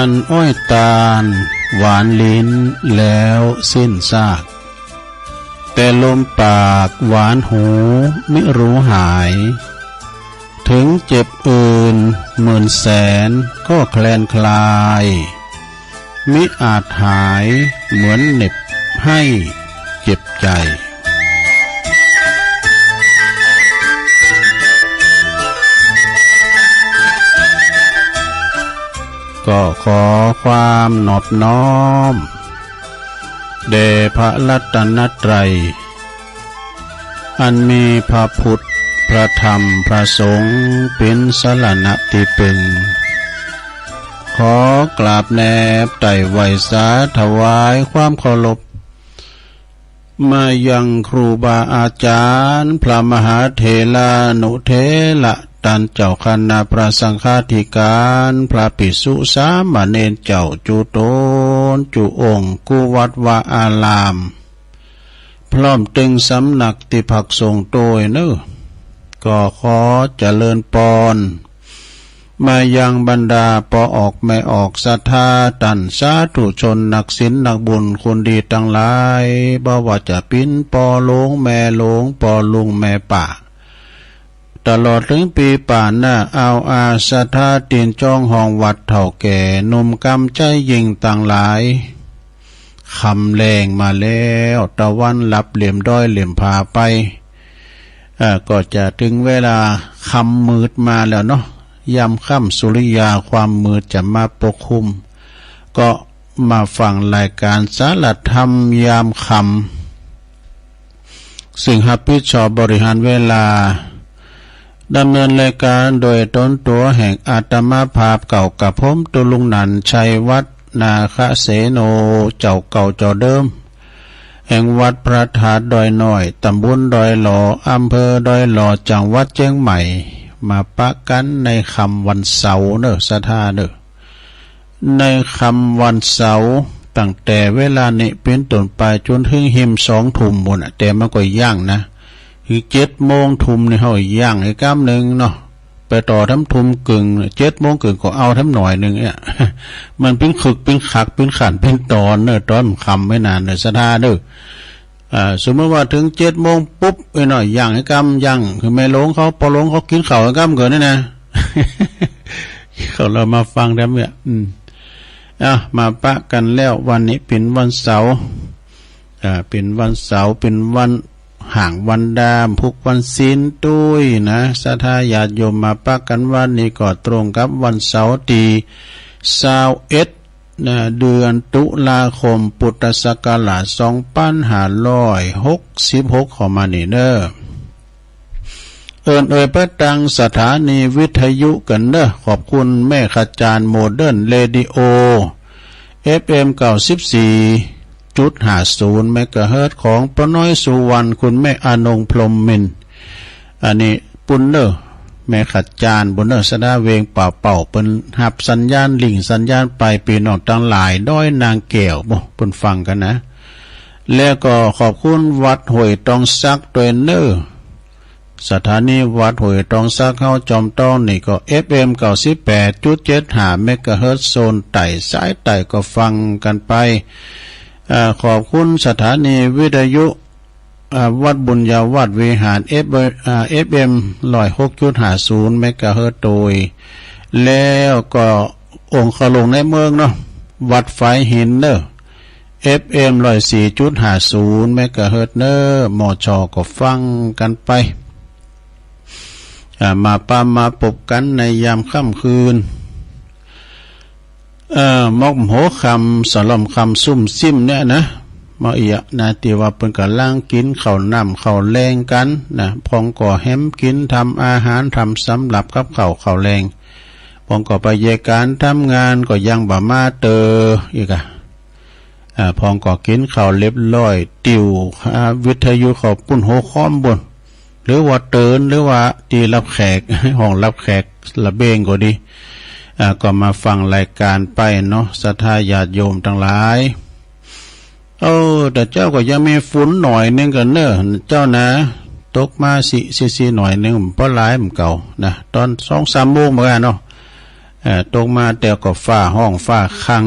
อันอ้อยตาลหวานลิ้นแล้วสิ้นซากแต่ลมปากหวานหูมิรู้หายถึงเจ็บอื่นหมื่นแสนก็แคลนคลายมิอาจหายเหมือนเหน็บให้เจ็บใจก็ขอความนอบน้อมแด่พระรัตนตรัยอันมีพระพุทธพระธรรมพระสงฆ์เป็นสรณะที่พึ่งขอกราบแนบไต่ไหวสาถวายความเคารพมายังครูบาอาจารย์พระมหาเถรานุเถระท่านเจ้าคณะพระสังฆาธิการพระภิกษุสามเณรเจ้าจุโตนจุองค์กุวัดวาอารามพร้อมตึงสำนักที่พักสงฆ์โดยเนอก็ขอเจริญปอนมายังบรรดาปออกไม่ออกศรัทธาตันสาธุชนนักศีลนักบุญคนดีทั้งหลายบ่ว่าจะปิ้นปอหลงแม่หลงปอลุงแม่ป่าตลอดถึงปีป่านหน้าเอาอาศรัทธาตีนจ้องห้องวัดเถ่าแก่หนุ่มกำใจยิงต่างหลายคำแรงมาแล้วตะวันลับเหลี่ยมด้อยเหลี่ยมพาไปก็จะถึงเวลาคำมืดมาแล้วเนาะยามค่ำสุริยาความมืดจะมาปกคลุมก็มาฟังรายการสารธรรมยามค่ำซึ่งรับผิดชอบบริหารเวลาดำเนินรายการโดยต้นตัวแห่งอาตมาภาพเก่ากับผมตุลุงนันชัยวัฒนาคเสโนเจ้าเก่าเจ้าเดิมแห่งวัดพระธาตุดอยน้อยตำบลดอยหล่ออำเภอดอยหล่อจังหวัดเชียงใหม่มาปะกันในคำวันเสาร์เนอะสถาเนอะในคำวันเสาร์ตั้งแต่เวลานี้เป็นต้นไปจนถึงหิม2 ทุ่มหมดแต่มันก็ย่างนะคือ7 โมงทุ่มนี่เฮาย่างให้กำนึงเนาะไปต่อทำทุ่มกึ่ง7 โมงกึ่งก็เอาทำหน่อยนึงเนี่ย มันเป็นขึกเป็นขักเป็นขันเป็นตอนเนอะตอนคำไม่นานเนอะสถาเนอะสมมติว่าถึง7 โมงปุ๊บไอ้หน่อยย่างให้กำย่างคือแม่หลงเขาพอหลงเขากินข้าวให้กำเกินนี่นะ เขาเรามาฟังแล้วเนี่ยมาปะกันแล้ววันนี้เป็นวันเสาร์เป็นวันเสาร์เป็นวันห่างวันดามพุกวันศีลตุ้ยนะศรัทธาญาติโยมมาปะกันวันนี้ก็ตรงกับวันเสาร์ที่21เดือนตุลาคมพุทธศักราช2566เข้ามานี่เด้อประตังสถานีวิทยุกันเด้อขอบคุณแม่ขจารโมเดิร์นเรดิโอ FM 94.50 เมกะเฮิรตซ์ของป้าน้อยสุวรรณคุณแม่อนงพรหมมินอันนี้ปุ่นเด้อแม่ขัดจานบนเนอสดาเวงเป่าเป็นหับสัญญาณลิงสัญญาณไปปีนออกตั้งหลายด้อยนางแก้วบ่เพิ่นฟังกันนะแล้วก็ขอบคุณวัดห้วยตองซักตัวเนอสถานีวัดห้วยตองซักเฮาจอมต้องนี่ก็ FM 98.75 เมกะเฮิรตซ์โซนไต่สายไต่ก็ฟังกันไปขอบคุณสถานีวิทยุวัดบุญญาวัดวิหาร FM 106.50 เมกะเฮิรตซ์โดยแล้วก็องค์ขลงในเมืองเนาะวัดไฟหินเนอFM 104.50 เมกะเฮิรตซ์เนอมช.ก็ฟังกันไปมาพบกันในยามค่ำคืนมอกโหคำสลอมคำซุ่มซิมเนี่ยนะมาอีกนาทีว่าเป็นกะล่างกินข้าวน้ำข้าวแรงกันนะพองก่อแฮมกินทำอาหารทำสำหรับกับข้าวแรงพองก่อไปเยการทำงานก็ยังบ่มาเตออีกพองก่อกินข้าวเรียบร้อยติววิทยุเขาปุ้นโหค้อมบนหรือว่าเตือนหรือว่าตีรับแขกห้องรับแขกระเบงก็ดีก็มาฟังรายการไปเนาะศรัทธาญาติโยมทั้งหลายแต่เจ้าก็ยังมีฝนหน่อยนึงกันเนอะเจ้านะตกมาสิหน่อยนึงเพราะหลายมันเก่านะตอน2-3 โมงเหมือนกันเนาะ ตกมาแต่ก็ฟ้าห้องฟ้าคัง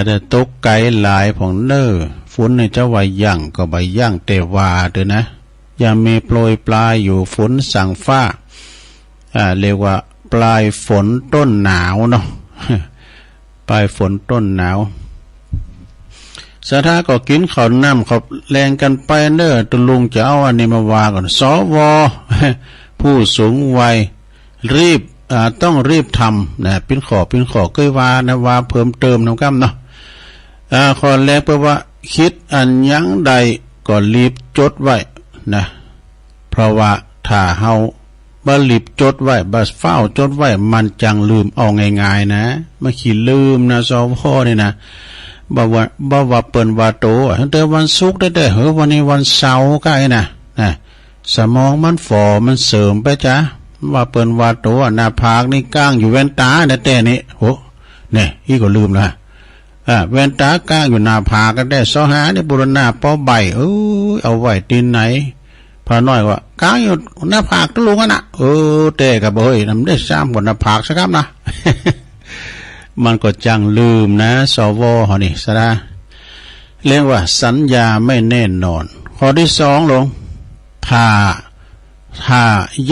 แต่ตกไกลหลายของเน้อฝนในเจ้าใบย่างก็ใบย่างแต่ว่าเด้อนะอย่ามีโปรยปลายอยู่ฝนสั่งฟ้าเรียกว่าปลายฝนต้นหนาวเนาะ ปลายฝนต้นหนาวสถาก็กินข้าวน้ำข้าวแรงกันไปเน้อตุลุงจะเอาอันนี้มาว่าก่อนสว ผู้สูงวัยรีบต้องรีบทำนะเป็นขอเคยว่านะว่าเพิ่มเติมน้ำกั้มเนาะข้อแรกแปลว่าคิดอันยังใดก็รีบจดไว้นะเพราะว่าถ้าเฮาบ่รีบจดไว้บ่เฝ้าจดไว้มันจังลืมเอาง่ายๆนะมาขี้ลืมนะสวนี่นะบ่ว่าเปิ้นว่าโตแต่วันศุกร์ได้วันนี้วันเสาร์ก็ไอ้นะสมองมันฝ่อมันเสริมไปจ้ะว่าเปิ้นว่าโตหน้าผากนี่ก้างอยู่แว่นตาแต่นี่โหเนี่ยอีก็ลืมละแว่นตาก้างอยู่หน้าผากก็ได้ซอหานี่บุรณาป้อใบเอาไว้ตีนไหนพระน้อยว่าก้างอยู่หน้าผากตะลุงน่ะแต่ก็บ่เฮ้ยนำได้ซ้ำบนหน้าผากซะครับนะ มันก็จังลืมนะสวเฮานี่ซะนะเรียกว่าสัญญาไม่แน่นอนข้อที่2ลงถ้า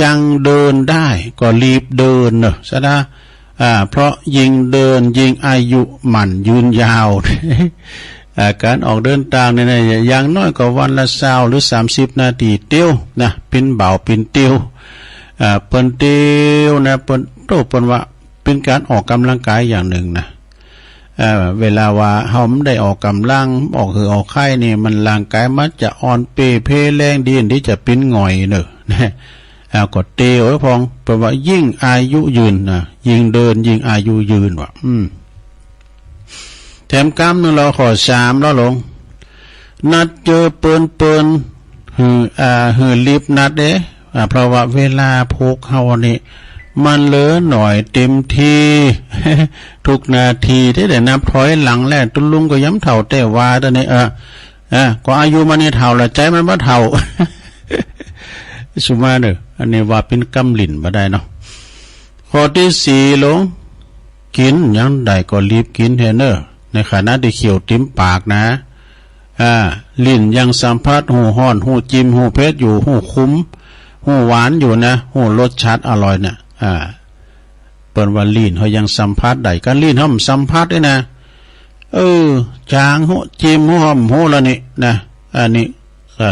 ยังเดินได้ก็รีบเดินเนอะซะนะเพราะยิงเดินยิงอายุมันยืนยาว การออกเดินทางเนี่ยอย่างน้อยก็วันละ20หรือ30นาทีเตี้ยวนะเป็นเบาเป็นเตี้ยวเปิ้นเตี้ยวนะเปิ้นโตเปิ้นว่าเป็นการออกกำลังกายอย่างหนึ่งนะเวลาว่าเฮาไม่ได้ออกกำลังออกคือออกไข้นี่มันร่างกายมันจะอ่อนเปเพแรงดีที่จะเป็นหงอยเนอะนะก็เตี้ยวพองแปลว่ายิ่งอายุยืนนะยิ่งเดินยิ่งอายุยืนว่ะแถมกรรมนึงเราขอ3แล้วลงนัดเจอเปิ้นหือรีบนัดเด้เพราะว่าเวลาพกเฮานี่มันเหลือหน่อยเต็มทีทุกนาทีที่ได้นับถอยหลังแล้วตุลุงก็ย้ำเท่าแต่ว่าตอนนี้ก็อายุมันนี่เท่าละใจมันบ่เท่า สุมาเด้ออันนี้ว่าเป็นกำลิ่นบ่ได้เนาะข้อที่4ลงกินยังใดก็รีบกินเด้อเด้อในขณะที่เขียวติ้มปากนะลิ้นยังสัมผัสหูฮ้อนหูจิ้มหูเผ็ดอยู่หูคุ้มหูหวานอยู่นะหูรสชาติอร่อยเนี่ยเปิ้นว่าลิ้นเฮายังสัมผัสได้กันลิ้นเฮาสัมผัสได้นะจางหูจิ้มหูหอมหูละนี่นะอันนี้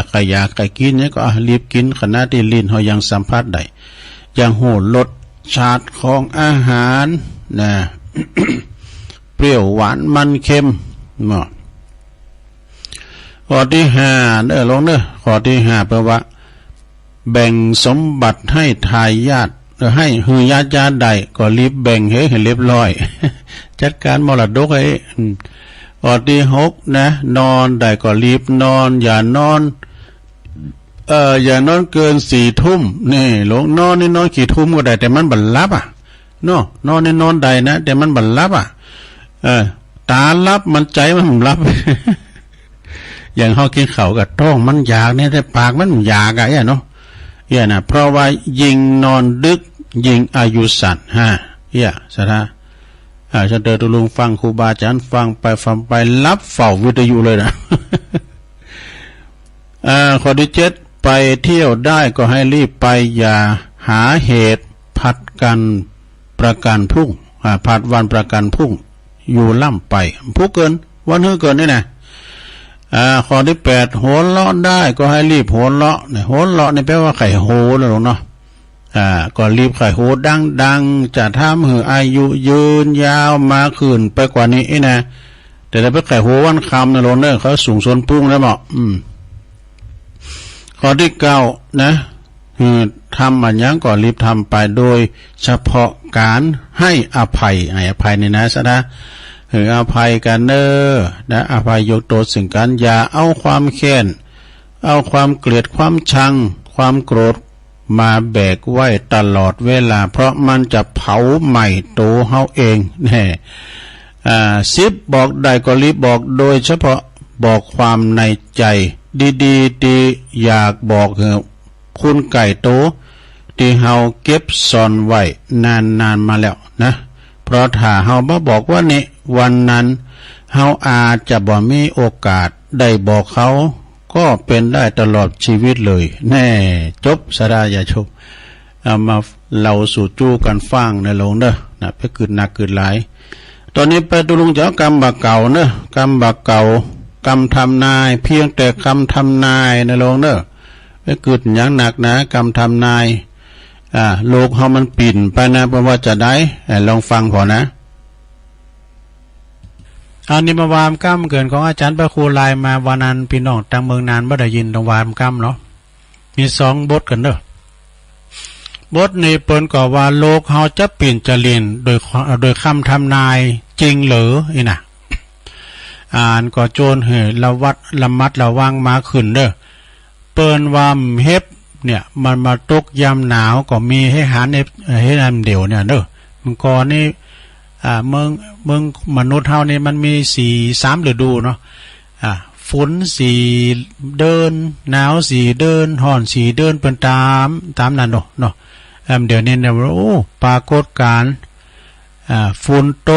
ใครอยากใครกินเนี่ยก็รีบกินขณะที่ลิ้นเฮายังสัมผัสได้ยังหูรสชาติของอาหารนะ เปรี้ยวหวานมันเค็มเนาะข้อที่5เด้อลงเด้อข้อที่5แปลว่าแบ่งสมบัติให้ทายาทให้หือญาติใดก็รีบแบ่งให้เรียบร้อย จัดการมรดกให้ข้อที่6นะนอนได้ก็รีบนอนอย่านอนอย่านอนเกิน4 ทุ่มนี่ลงนอนนี่นอนกี่ทุ่มก็ได้แต่มันบัดลับเนาะนอนนี่นอนได้นะแต่มันบัดลับตาลับมันใจมันลับ อย่างเฮากินข้าวกับท้องมันอยากเนี่ยแต่ปากมันอยากเนาะนะเพราะว่ายิงนอนดึกยิงอายุสั้นสถาฉันเดินตุลุงฟังครูบาอาจารย์ฟังไปรับเฝ้าวิทยุเลยนะ ข้อที่7ไปเที่ยวได้ก็ให้รีบไปอย่าหาเหตุผัดกันประกันพรุ่งผัดวันประกันพรุ่งอยู่ล่ำไปผู้เกินวันเกินนี่นะข้อที่8โหนเลาะได้ก็ให้รีบโหนเลาะเนี่ยโหนเลาะนี่แปลว่าไข่โหแล้วเนาะก็รีบไข่โหดังจะทำให้อายุยืนยาวมาขึ้นไปกว่านี้นะแต่ถ้าเป็นไข่โหวันคำนะลงเนี่ยเขาสูงส่วนปุ้งแล้วเหมาะข้อที่9นะทำมันยังก็รีบทำไปโดยเฉพาะการให้อภัยนี่นะซะนะอภัยกันนะอภัยยกโทษซึ่งกันอย่าเอาความแค้นเอาความเกลียดความชังความโกรธมาแบกไว้ตลอดเวลาเพราะมันจะเผาใหม่โตเฮาเองแน่10บอกได้ก็รีบบอกโดยเฉพาะบอกความในใจดีอยากบอกคุณไก่โต ที่เฮาเก็บซ่อนไว้นานมาแล้วนะเพราะถ้าเฮาบ่บอกว่านี่วันนั้นเฮาอาจจะบ่มีโอกาสได้บอกเขาก็เป็นได้ตลอดชีวิตเลยแน่จบสดายาชบเอามาเล่าสู่จู้กันฟังในโรงเด้อนะไปกึดหนักกึดหลายตอนนี้ไปตุลุงเจ้ากรรมบากเก่าเนอะกรรมบากเก่ากรรมทำนายเพียงแต่คำทำนายในโรงเนอะไปกึดอย่างหนักนะกรรมทำนายโลกเฮามันปิ่นไปนะเพราะว่าจะได้ลองฟังพอนะอันนี้มาวามก้ำเกินของอาจารย์พระครูลายมาวันนั้นพี่น้องต่างเมืองนานบ่ได้ยินตรงวามก้ำเนาะมี2บทกันเด้อบทนี้เปิ้นก็ว่าโลกเฮาจะปิ่นจะเลียนโดยคำทำนายจริงหรืออีน่ะอ่านก็โจรเหยระมัดระวังมาขึ้นเด้อเปิ้นว่าเฮ็บเนี่ยมันมาตกยามหนาวก็มีให้หารให้อันเดียวเนี่ยเด้อมันก่อนนี่เมืองมนุษย์เฮานี่มันมี3ฤดูเนาะฝน4เดินหนาว4เดินร้อน4เดินเป็นตามนั้นเนาะเดี๋ยวนี้เนี่ยโอ้ปรากฏการณ์ฝนต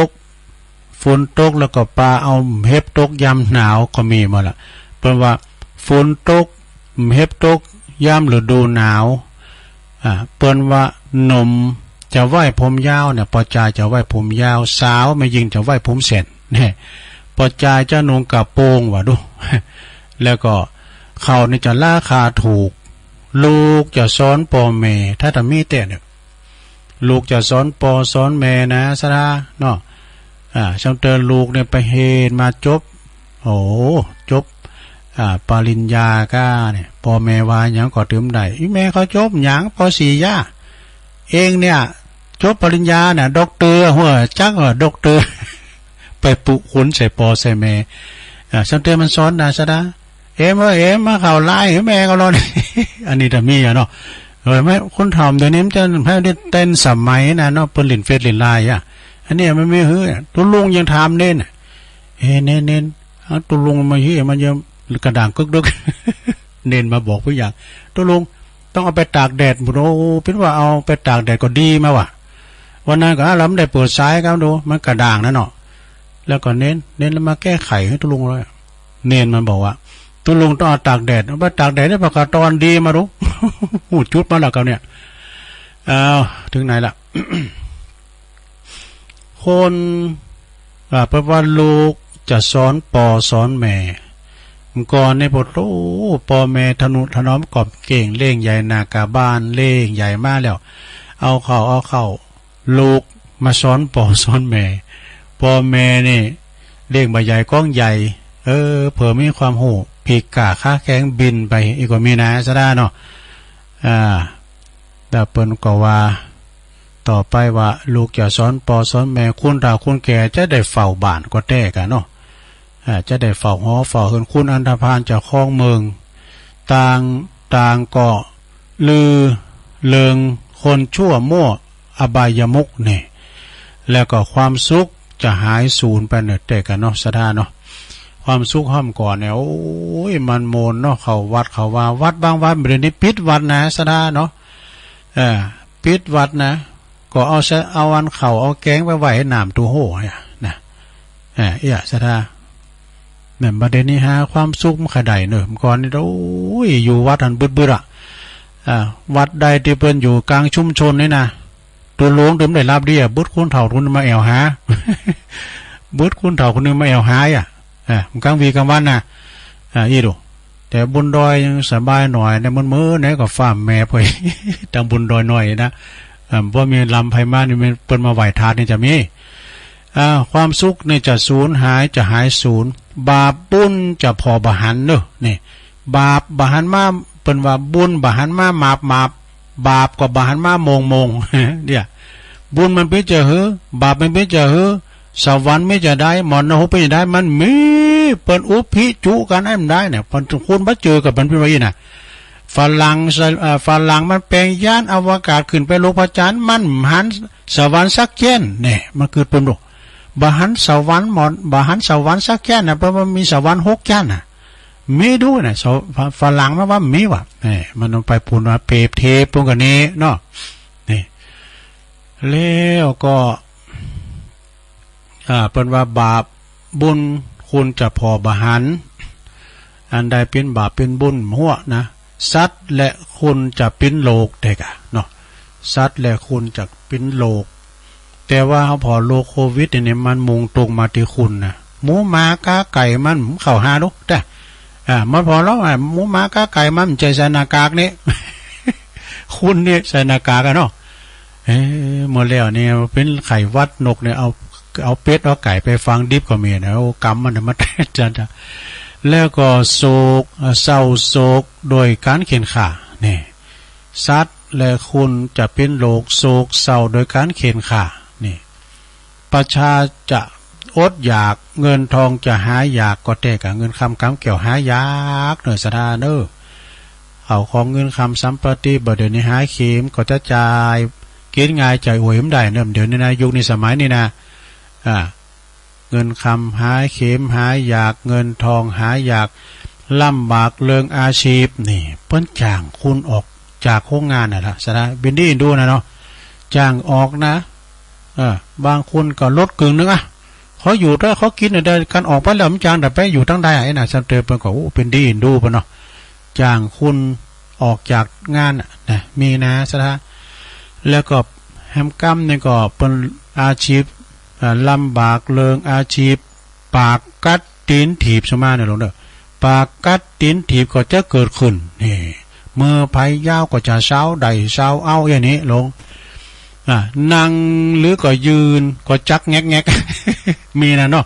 กแล้วก็ปลาเอาเห็บตกยามหนาวก็มีมาละเพราะว่าฝนตกเห็บตกยามฤดูหนาวเปิ้นว่าหนุ่มจะไหว้ผมยาวเนี่ยปอจายจะไหว้ผมยาวสาวไม่ยิงจะไหว้ผมเสร็จเนี่ยปอจายจะนุ่งกระโปรงว่ะดู แล้วก็เขานี่จะราคาถูกลูกจะสอนปอแม่ถ้าทำมีแต่เนี่ยลูกจะสอนปอสอนแม่นะสระเนาะช่างเตือนลูกเนี่ยไปเฮนมาจบจบปริญญาก้าเนี่ยปอแม่ว่าอย่างก็ถึงได้อีแม่เขาจบอย่างปอ4ย่าเองเนี่ยจบปริญญาเนี่ยด็อกเตอร์หัวจักด็อกเตอร์ ไปปุขุนใส่ปอใส่แม่ช่างเตือนมันสอนนะสระเอ็มมาเข้าไล่แม่ก็รอ อันนี้แต่มีเนาะไม่คนทำเดี๋ยวนี้มันจะให้ได้เต้นสมัยนะเนาะเปิ้นเล่นเฟซเล่นไลน์อันนี้มันไม่ฮื้อตุลุงยังทำเน้นเน้นตุลุงมาฮื้อมันยังกระด่างกึกดึก เน้นมาบอกผู้อย่างตุลุงต้องเอาไปตากแดดโอ้เป็นว่าเอาไปตากแดดก็ดีมาว่ะวันนั้นก็ล้ำได้เปิดสายครับดูมันกระด่างนะเนาะแล้วก็เน้นแล้วมาแก้ไขให้ตุลุงเลยเน้นมันบอกว่าตุลุงต้องเอาตากแดดเอาไปตากแดดได้ประกาศตอนดีมาดู หูจุดมาแล้วกันเนี่ยถึงไหนล่ะ คนเพราะว่าลูกจะสอนปอสอนแม่ก่อนในบทปอแม่ทนุถนอมกอบเก่งเล่งใหญ่นากาบ้านเล่งใหญ่มากแล้วเอาเข้าลูกมาสอนปอสอนแม่ปอแม่นี่เล่งใบใหญ่ก้องใหญ่เผื่อมีความหูปีกกาค่าแข้งบินไปอีกก็มีนะซะได้เนาะแต่เปิ้นก็ว่าต่อไปว่าลูกจะสอนปอสอนแม่คุณตาคุณแก่จะได้เฝ้าบ้านก็แต้กันเนาะจะได้เฝ้าหอเฝ้าเฮือนคุณอันธพาลจากคลองเมืองต่างก็ลือเลิงคนชั่วมั่วอบายมุกเนี่ยแล้วก็ความสุขจะหายสูญไปเนี่ยแต่กันเนาะสะดาเนาะความสุขห้อมก่อนเนี่ยโอ้ยมันโมนเนาะเขาวัดเขาว่าวัดบางวัดเดี๋ยวนี้ปิดวัดนะสะดาเนาะปิดวัดนะก็เอาอันเข่าเอาแกงไปไหวให้น้ำตัวโห่นะสะดาเนี่ยประเด็นนี้ความสุขมันขดายเนอะก่อนนี่โอ้ยอยู่วัดอันบึ้ดวัดใดที่เปิ้นอยู่กลางชุมชนนี่นะตัวหลวงเดิมได้รับดีบึ้ดคุณเถ่าคุณมาแอวหา บึ้ดคุณเถ่าคุณนึงมาแอวหายมันกลางวีกลางวันนะอีดูแต่บนดอยยังสบายหน่อยในมันมือไหนก็ฟ้าแม่ไป ตามบนดอยหน่อยนะเพราะมีลำไผ่มานี่มันเปิ้นมาไหวทานนี่จะมีความสุขนี่จะสูญหายจะหายสูญบาปบุญจะพอบาหันเนอะนี่บาปบาหันมาเป็นว่าบุญบาหันมามาบาปก็บาหันมามง เนี่ยบุญมันเป็นจะหือบาปมันเป็นจะหือสวรรค์ไม่จะได้มรณะไปจะได้มันมีเปิ้นอุพิจุกันให้มันได้เนี่ยพอคุณมาเจอกับมันเป็นว่าอีน่ะฝรั่งมันแปลงยานอวกาศขึ้นไปโลกพระจันทร์มันหันสวรรค์สักเช่นเนี่ยมันคือเป็นบาหันสวรรค์หมดบาหันสวรรค์สักแค่น่ะเพราะมันมีสวรรค์6แค่น่ะ มีดูนะฝรั่งมาว่ามีว่ะนี่มันต้องไปพูนว่าเปรบเทปตรงกันนี้เนาะนี่แล้วก็เป็นว่าบาปบุญคุณจะพอบาหันอันใดเป็นบาปเป็นบุญหัวนะสัตว์และคุณจะเป็นโลกเด็กเนาะสัตว์และคุณจะเป็นโลกแต่ว่าเขาพอโลกโควิดเนี่ยมันมุงตรงมาที่คุณนะหมูหมากาไก่มันเข้าหาดูแต่มันพอแล้วหมูหมากาไก่มันใจใส่หน้ากากนี่ คุณเนี่ยใส่หน้ากากกันเนาะหมดแล้วเนี่ยเป็นไข่วัดนกเนี่ยเอาเป็ดเอาไก่ไปฟังดิบก็มีนะโอ้กรรมมันมาจัดแล้วก็โศกเศร้าโศกโดยการเข็นขาเนี่ยสัตว์และคุณจะเป็นโรคโศกเศร้าโดยการเข็นขานี่ประชาจะอดอยากเงินทองจะหาอยากก็แต่กับเงินคำเกี่ยวหายากเหนือสถานเนอเอาของเงินคำสัมปติบ่เดี๋ยวนี้หาเข็มก็จะจ่ายกินง่ายใจหวยไม่ได้เนิ่มเดี๋ยวนี้นะยุคนี้สมัยนี้นะเงินคำหาเข็มหาอยากเงินทองหาอยากลำบากเรื่องอาชีพนี่เปิ้นจ้างคุณออกจากโครงงานน่ะล่ะสนะบินดี้ดูนะเนาะจ้างออกนะบางคนก็ลดกึ่งนึงเขาอยู่ได้เขากินได้กันออกไปแล้วมันจ้างแต่ไปอยู่ตั้งได้ไอ้น่ะซันเตอร์เปิ้นก็เป็นดีดูเปิ้นเนาะจ้างคุณออกจากงานนะมีนะสนะแล้วก็แฮมกัมนี่ก็เป็นอาชีพลำบากเริงอาชีพปากกัดตีนถีบสมาเนี่ยลงเด้อปากกัดตีนถีบก็จะเกิดขึ้นนี่เมื่อภัยยาวก็จะเช้าใดเช้าเอาอย่างนี้ลงนั่งหรือก็ยืนก็จักแงกมีนะเนาะ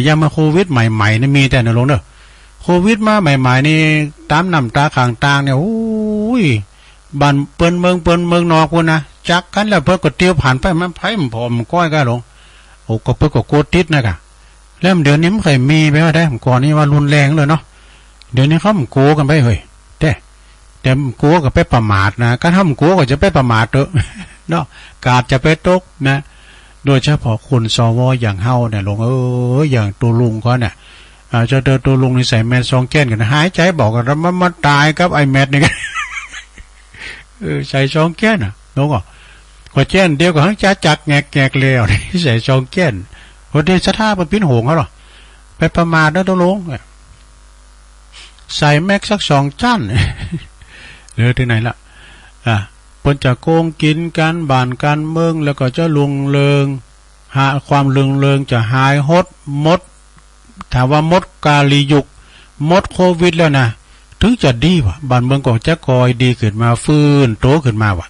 ยามาโควิดใหม่ๆนี่มีแต่เนี่ยลงเด้อโควิดมาใหม่ๆนี่ตามน้ำตาข้างตางเนี่ยโอ้ยบ้านเปิ้นเมืองนอกพุ่นนะจักกันแล้วเพิ่นก็เตียวผ่านไปมันไผมันพอมันก้อยก็ลงโอ้ก็เพิ่นก็โกดติดนะกะแล้วเดี๋ยวนี้มันเคยมีไปว่าได้ก่อนนี้ว่ารุนแรงเลยเนาะเดี๋ยวนี้เขามันโกกันไปเฮ้ยแต่มันโกก็ไปประมาทนะการทำโกก็จะไปประมาทเถอะเนาะกาดจะไปตกนะโดยเฉพาะคนสวอย่างเฮาเนี่ยลงอย่างตัวลุงเขาเนี่ยจะเจอตัวลุงนี่ใส่แมสซองแก้นกันหายใจบอกกันมันตายกับไอแมสนี่กันใส่ซองแก้นลงก็แจ้นเดียวกับทั้งจ้าจักแงกเลวนี่ใส่ซองแก้นวันนี้สถาบันปิ้นหงเขาหรอไปประมาทแล้วตัวลุงใส่แม็กสัก2 จั่นเหลือที่ไหนล่ะเพิ่นจะโกงกินกันบานกันเมืองแล้วก็จะลุงเริงหาความเริงจะหายหดมดถามว่ามดกาลียุกมดโควิดแล้วนะถึงจะดีวะบ้านเมืองก็จะคอยดีขึ้นมาฟื้นโตขึ้นมาวะ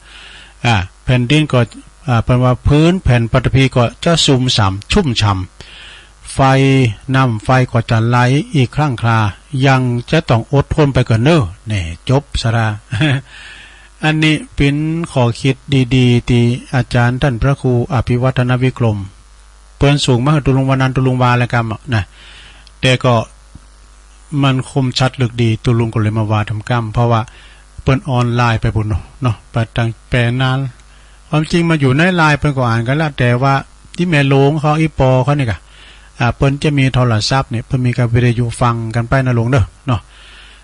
แผ่นดินก็เป็นว่าพื้นแผ่นปฐพีก็จะชุ่มฉ่ำไฟน้ำไฟก็จะไหลอีกครั้งครายังจะต้องอดทนไปก่อนเนอะเนี่ยจบสระ อันนี้เป็นขอคิดดีๆที่อาจารย์ท่านพระครูอภิวัฒนวิกรมเปิ้นสูงมากตุลุงวานันตุลุงวาแล้วกันนะแต่ก็มันคมชัดลึกดีตุลุงก็เลยมาวาทำกรรมเพราะว่าเปิ้นออนไลน์ไปบุญเนาะไปตั้งแปลนานความจริงมาอยู่ในไลน์เปิ้นก็อ่านกันแล้วแต่ว่าที่แม่โลงเขาอีปอเขานี่กะเปิ้นจะมีโทรศัพท์เนี่ยเปิ้นมีการวิทยุฟังกันไปนะหลวงเด้อเนาะ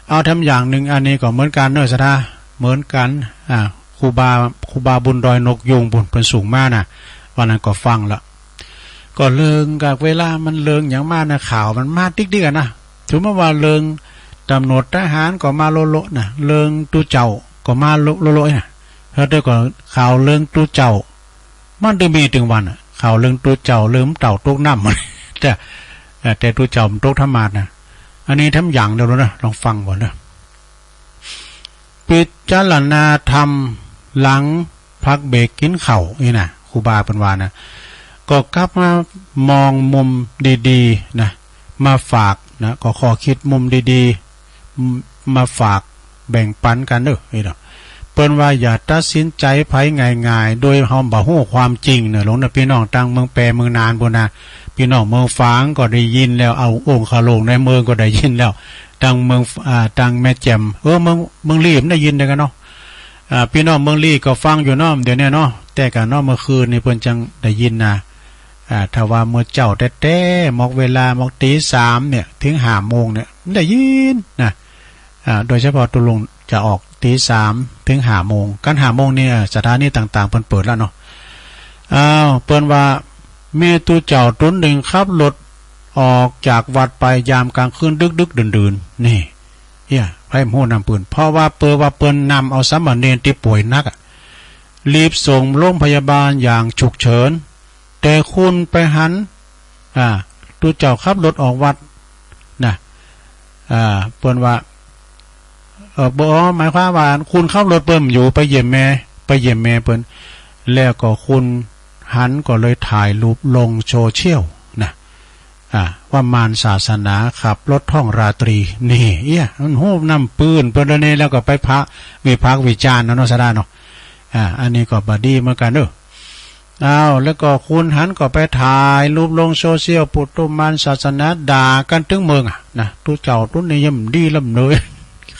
เอาทำอย่างหนึ่งอันนี้ก็เหมือนกันเนอะสถาเหมือนกันครูบาบุญดอยนกยุงบุญเป็นสูงมากนะวันนั้นก็ฟังละก็เลิงกับเวลามันเลิงอย่างมากนะข่าวมันมากติ๊กๆกันนะถึงเมื่อว่าเลิงตำรวจทหารก็มาโลนะเลิงตู้เจ้าก็มาโลนะแล้วเดี๋ยวก็ข่าวเลิงตู้เจ้ามันจะมีถึงวันข่าวเลิงตู้เจ้าเลิงเต่าตกน้ำมันแต่ตู้เจ้ามันตกธรรมะนะอันนี้ทำอย่างเดียวนะลองฟังก่อนนะพิจารณาธรรมหลังพักเบรกกินเข่านี่นะครูบาเป็นวานะก็กลับมามองมุมดีๆนะมาฝากนะก็ขอคิดมุมดีๆมาฝากแบ่งปันกันเด้อนี่เนาะเปิ้นว่าอย่าตัดสินใจไผง่ายๆโดยเฮาบ่ฮู้ความจริงเนี่ยหลวงนะพี่น้องต่างเมืองแปรเมืองนานพุ่นนะพี่น้องเมืองฝางก็ได้ยินแล้วเอาองค์คาโลงในเมืองก็ได้ยินแล้วตังเมืองตังแม่แจ่มเมืองลีมได้ยินได้กันเนาะพี่น้องเมืองลีก็ฟังอยู่เนาะเดี๋ยวนี้เนาะแต่กันเนาะเมื่อคืนนี่เพิ่นจังได้ยินนะ ถ้าว่าเมื่อเจ้าแต้ๆมอกเวลามอกตี3เนี่ยถึง5 โมงเนี่ยได้ยินนะโดยเฉพาะตุลุงจะออกตี3ถึง5 โมงกัน5 โมงเนี่ยสถานีต่างๆเปิดแล้วเนาะเปิ้นว่าเมตุเจ้าตุนหนึ่งขับรถออกจากวัดไปยามกลางคืนดึกๆดื่นๆนี่ไพ่หู้นำปืนเพราะว่าเปิ้นนำเอาสามเณรที่ป่วยนักรีบส่งโรงพยาบาลอย่างฉุกเฉินแต่คุณไปหันตุเจ้าขับรถออกวัดนะเปิ้นว่าบ่หมายความว่าคุณขับรถเปิ้มอยู่ไปเยี่ยมแม่เปิ้นแล้วก็คุณหันก็เลยถ่ายรูปลงโซเชียลนะว่ามารศาสนาขับรถท่องราตรีนี่มันหู้นำปืนเปิ้นนี่แล้วก็ไปพระวิพากษ์วิจารณ์เนาะซะได้เนาะอันนี้ก็บ่ดีเหมือนกันเด้อแล้วก็คุณหันก็ไปถ่ายรูปลงโซเชียลปุถุมารศาสนาด่ากันถึงเมืองนะตุเจ้าตุนี่ย่ำดีลำเลย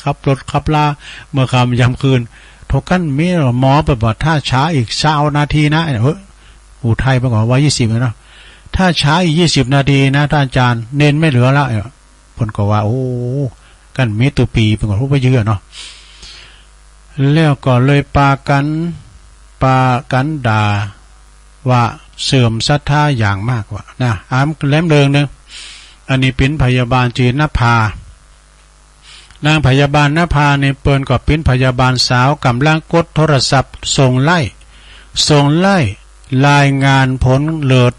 ขับรถขับลาเมื่อค่ำยามคืนทกันมีหมอไปบอกถ้าช้าอีก20 นาทีนะอุทัยไปก่อนว่า20เนาะถ้าช้าอีก20 นาทีนะท่านอาจารย์เน้นไม่เหลือแล้วผลก็ว่าโอ้กันมีตัวปีเป็นก่อนผู้ไปเยอะเนาะแล้วก็เลยปากันด่าว่าเสื่อมศรัทธาอย่างมากว่านะแหลมเดิงนึงอันนี้เป็นพยาบาลจีนนภานางพยาบาลนภาในเปิ้นก็เป็นพยาบาลสาวกำลังกดโทรศัพท์ส่งไล่รายงานผลเลิศ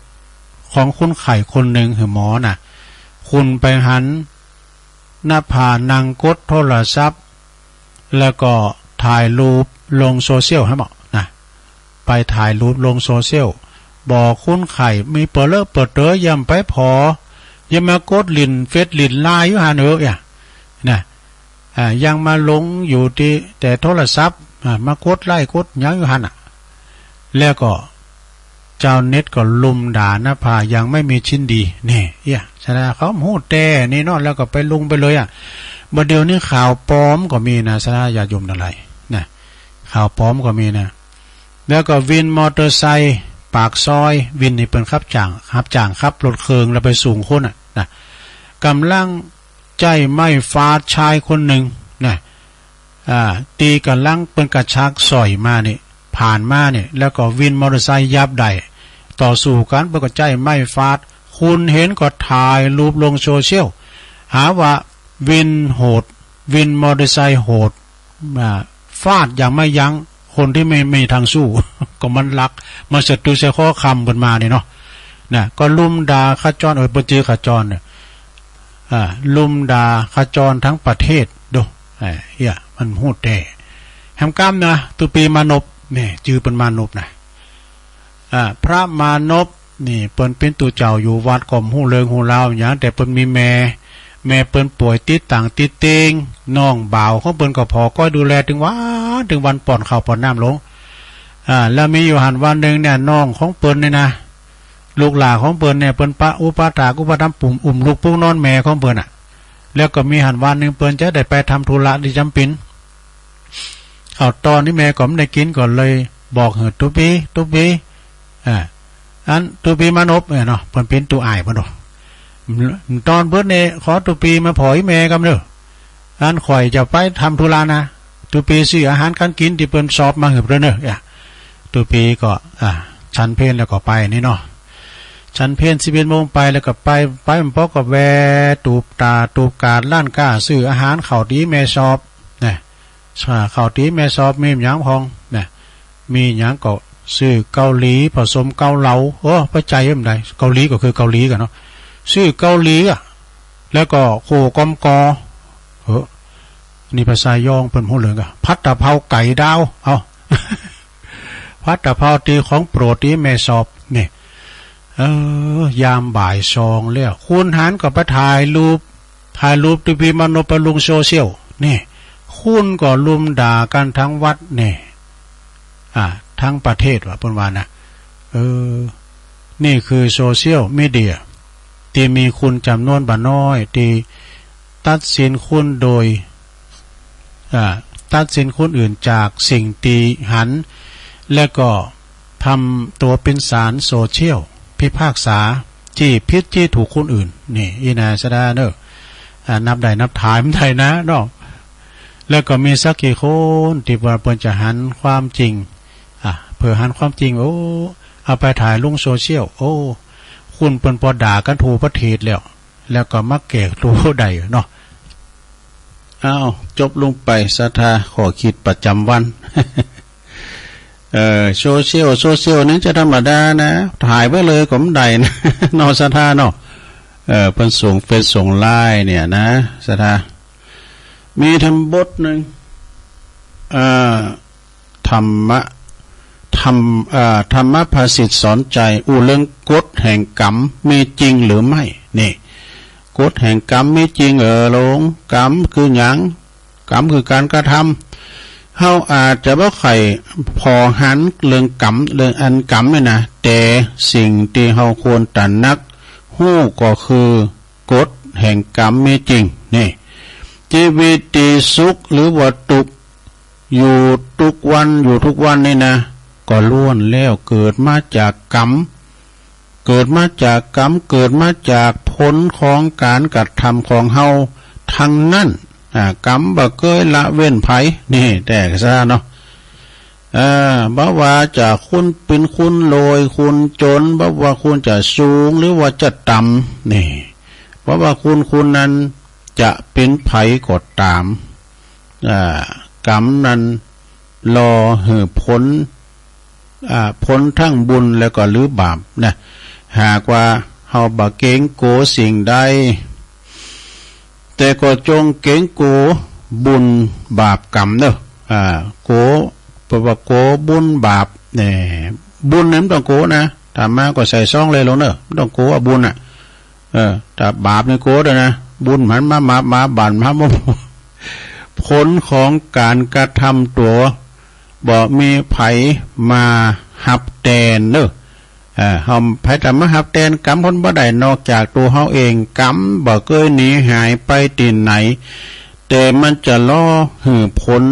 ของคุณไข่คนหนึ่งคือหมอน่ะคุณไปหันหน้าผานางกดโทรศัพท์แล้วก็ถ่ายรูปลงโซเชียลให้หมอนะไปถ่ายรูปลงโซเชียลบอกคุณไข่มีเปิดเตยย่ำไปพอย่ามากดลินเฟซลินไลน์อยู่หาเนอะนะยังมาลงอยู่ที่แต่โทรศัพท์มากดไล่กดยังอยู่หันแล้วก็เจ้าเน็ตก็ลุมด่าหน้าผายังไม่มีชิ้นดีนี่ชนะเขาหูแต่นี่นอนแล้วก็ไปลุงไปเลยบัดเดี๋ยวนี้ข่าวปลอมก็มีนะชนะญาติโยมอะไรนะข่าวปลอมก็มีนะแล้วก็วินมอเตอร์ไซค์ปากซอยวินนี่เป็นขับจ่างขับรถเคืองแล้วไปสูงคนนะกำลังใจไม่ฟาดชายคนหนึ่งนะตีกันลังเป็นกระชักสอยมานี่ผ่านมาเนี่ยแล้วก็วินมอเตอร์ไซค์ยับใดต่อสู้กันเพื่อใจไม่ฟาดคุณเห็นก็ถ่ายรูปลงโซเชียลหาว่าวินโหดวินมอเตอร์ไซค์โหดฟาดอย่างไม่ยั้งคนที่ไม่มีทางสู้ ก็มันลักมาศัตรูใช้ข้อคำบนมาเนี่ยเนาะนะก็ลุมด่าขจรปจีขจรเนี่ยลุมด่าขจรทั้งประเทศดูมันพูดแต่แฮมก้ามนะตุปีมานพนี่จือเป็นมานพนะพระมานพนี่เปิ้นเป็นตัวเจ้าอยู่วัดก่อมหูเลิงหูลาวอย่างแต่เปิ้นมีแม่เปิ้นป่วยติดต่างติดเตงน้องบ่าวของเปิ้นก็พอก็ดูแลถึงวันป่อนข้าวป่อนน้ำลงแล้วมีอยู่หันวันหนึ่งเนี่ยน้องของเปิ้นเนี่ยนะลูกหลานของเปิ้นเนี่ยเปิ้นอุปถากอุปถัมภ์ปุ่มลูกปุ้งนอนแม่ของเปิ้นแล้วก็มีหันวันหนึ่งเปิ้นจะได้ไปทำธุระที่จำเป็นตอนนี้แม่ก็ไม่ได้กินก่อนเลยบอกเหตุตุปีอันตุปีมานพเนาะเปิ้นเป็นตัวอายเพิ่นเนาะตอนเพิ่นเนี่ยขอตุปีมาผอยแม่กันเด้ออันข่อยจะไปทำธุระนะตุปีซื้ออาหารการกินที่เปิ้นสอบมาให้เพิ่นเด้อตุปีก็ฉันเพลแล้วก็ไปนี่เนาะฉันเพล11 โมงไปแล้วก็ไปมันพอกับแวตูบตาตูบกาดล้านก้าซื้ออาหารข้าวดีแม่สอบนะข้าวตีแม่สอบมีหยังพองนะมีหยังก็ซื้อเกาหลีผสมเกาเหลาพระใจยังไงเกาหลีก็คือเกาหลีกันเนาะซื้อเกาหลีแล้วก็โคกอมกอนี่ภาษายองเป็นหัวเหลืองพัดตะเภาไก่ดาวพัดตะเภาตีของโปรดตีแม่สอบนี่ยามบ่ายซองแล้วคุณหันก็ไปถ่ายรูปตุปีมโนปลุงโซเชียลนี่คุณก็ลุมด่ากันทั้งวัดนี่ทั้งประเทศว่าเพิ่นว่านะนี่คือโซเชียลมีเดียที่มีคุณจำนวนบ่น้อยที่ตัดสินคุณโดยตัดสินคนอื่นจากสิ่งตีหันและก็ทำตัวเป็นสารโซเชียล พิพากษาจี้พิษจี้ถูกคนอื่นนี่อีนาสดาเนอะนับได้นับถ่ายมันได้นะเนาะแล้วก็มีสักกี่คนที่ว่าเพิ่นจะหันความจริงเพื่อหันความจริงโอ้เอาไปถ่ายลงโซเชียลโอ้คุณเปิ้นพอด่ากันถูประเทศแล้วก็มักเกกตัวใดเนาะอ้าวจบลงไปศรัทธาขอคิดประจำวัน โซเชียลนี้จะธรรมดานะถ่ายไว้เลยก็ไม่ได้นะ นอศรัทธาเนาะเพิ่นส่งเฟซส่งไลน์เนี่ยนะศรัทธามีทำบทหนึ่งธรรมภาษิตสอนใจเรื่องกฎแห่งกรรมมีจริงหรือไม่นี่กฎแห่งกรรมมีจริงลงกรรมคือหยังกรรมคือการกระทำเฮาอาจจะบ่ใครพอหันเรื่องกรรมเรื่องอันกรรมเนี่ยนะแต่สิ่งที่เฮาควรตระหนักฮู้ก็คือกฎแห่งกรรมมีจริงนี่ชีวิตที่สุขหรือว่าทุกข์อยู่ทุกวันนี่นะก็ล้วนแล้วเกิดมาจากกรรมเกิดมาจากผลของการกระทำของเฮาทั้งนั้นกรรมบ่เคยละเว้นไผนี่แต่ก็ซะเนาะบ่ว่าจะคุณเป็นคุณรวยคุณจนบ่ว่าคุณจะสูงหรือว่าจะต่ำนี่บ่ว่าคุณนั้นจะเป็นไผก็ตามกรรมนั้นรอให้ผลทั้งบุญแล้วก็หรือบาปนะหากว่าเฮาบ่เกรงโกสิ่งใดแต่ก็จงเกรงโกบุญบาปกรรมเด้อโกเพราะว่าโกบุญบาปเนี่ยบุญนั้นต้องโกนะถ้ามาก็ใส่ซองเลยลงเด้อต้องโกบุญแต่บาปนี่โกด้วยนะบุญมันมาบั่นมาผลของการกระทำตัวบ่มีไผมาหับแทนเด้อเฮาไผจะมาหับแทนกรรมผลบ่ได้นอกจากตัวเฮาเองกรรมบ่เคยหนีหายไปที่ไหนแต่มันจะล่อให้ผล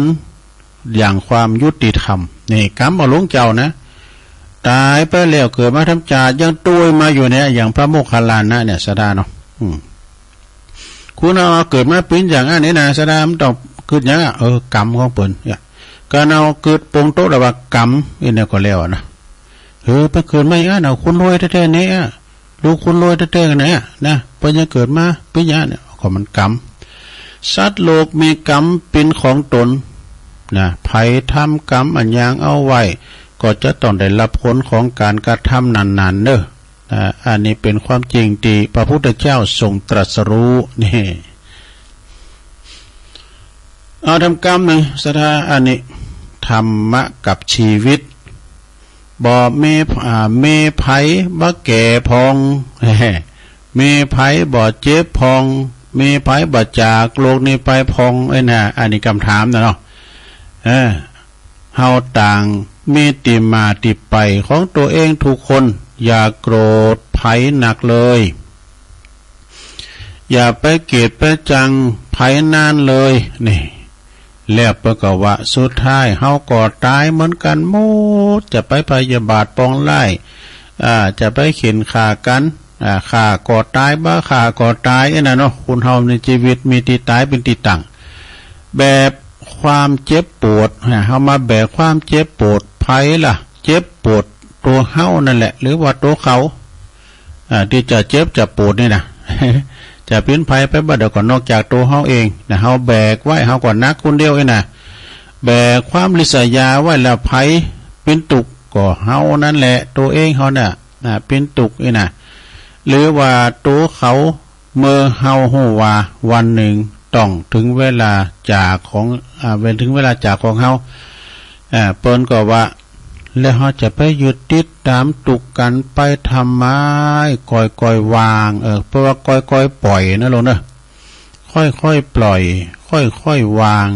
อย่างความยุติธรรมนี่กรรมบ่ลงเจ้านะตายไปแล้วเกิดมาทำจายังตุ้ยมาอยู่เนี่ยอย่างพระโมคคัลลานะเนี่ยสดาเนาะคุณเอาเกิดมาเป็นอย่างอันนี้นะสดามันต้องเกิดอย่างกรรมของเปิ้นเนี่ยการเอาเกิดปงโตระว่ากรรมอีเนี่ยก็แล้วนะไปเกิดมาอย่างนั้นคุณรวยแท้ๆเนี่ยลูกคุณรวยแท้ๆกันเนี่ยนะเพิ่นจะเกิดมาเป็นอย่างเนี่ยก็มันกรรมสัตว์โลกมีกรรมเป็นของตนนะไผทำกรรมอันอย่างเอาไว้ก็จะต้องได้รับผลของการกระทำนั้นๆเด้ออันนี้เป็นความจริงที่พระพุทธเจ้าทรงตรัสรู้นี่เอาทำกรรมหนึ่งสถาอันนี้ธรรมะกับชีวิตบ่มีไผบ่แก่พองมีไผบ่เจ็บพองมีไผบ่จากโลกนี้ไปพองนะอันนี้คำถามนะเนาะเฮาต่างมีติมาติไปของตัวเองทุกคนอย่าโกรธไผหนักเลยอย่าไปเกลียดไปจังไผนานเลยนี่แล้วประกว่าสุดท้ายเฮาก็ตายเหมือนกันหมดจะไปพยาบาทปองไล่จะไปเข็นฆ่ากันฆ่าก็ตายบ้าฆ่าก็ตายนะเนาะคุณเฮาในชีวิตมีที่ตายเป็นที่ตั้งแบบความเจ็บปวดเฮามาแบกความเจ็บปวดไผล่ะเจ็บปวดตัวเฮานั่นแหละหรือว่าตัวเขาที่จะเจ็บจะปวดนี่นะ จะเป็นไผไปบ่เดี๋ยวก็นอกจากตัวเฮาเองนะเฮาแบกไว้เฮาก็นักคนเดียวเองนะแบกความริษยาไว้แล้วไผเป็นตุกก็เฮานั่นแหละตัวเองเฮาน่ะเป็นตุกนี่นะหรือว่าตัวเขาเมื่อเฮาฮู้ว่าวันหนึ่งต้องถึงเวลาจากของถึงเวลาจากของเฮาเปิ้นก็ว่าแล้วเฮาจะไปยึดติดตามตุกกันไปทำไมก่อยวางเพราะว่าก่อยปล่อยนะลงเด้อค่อยปล่อยค่อยวาง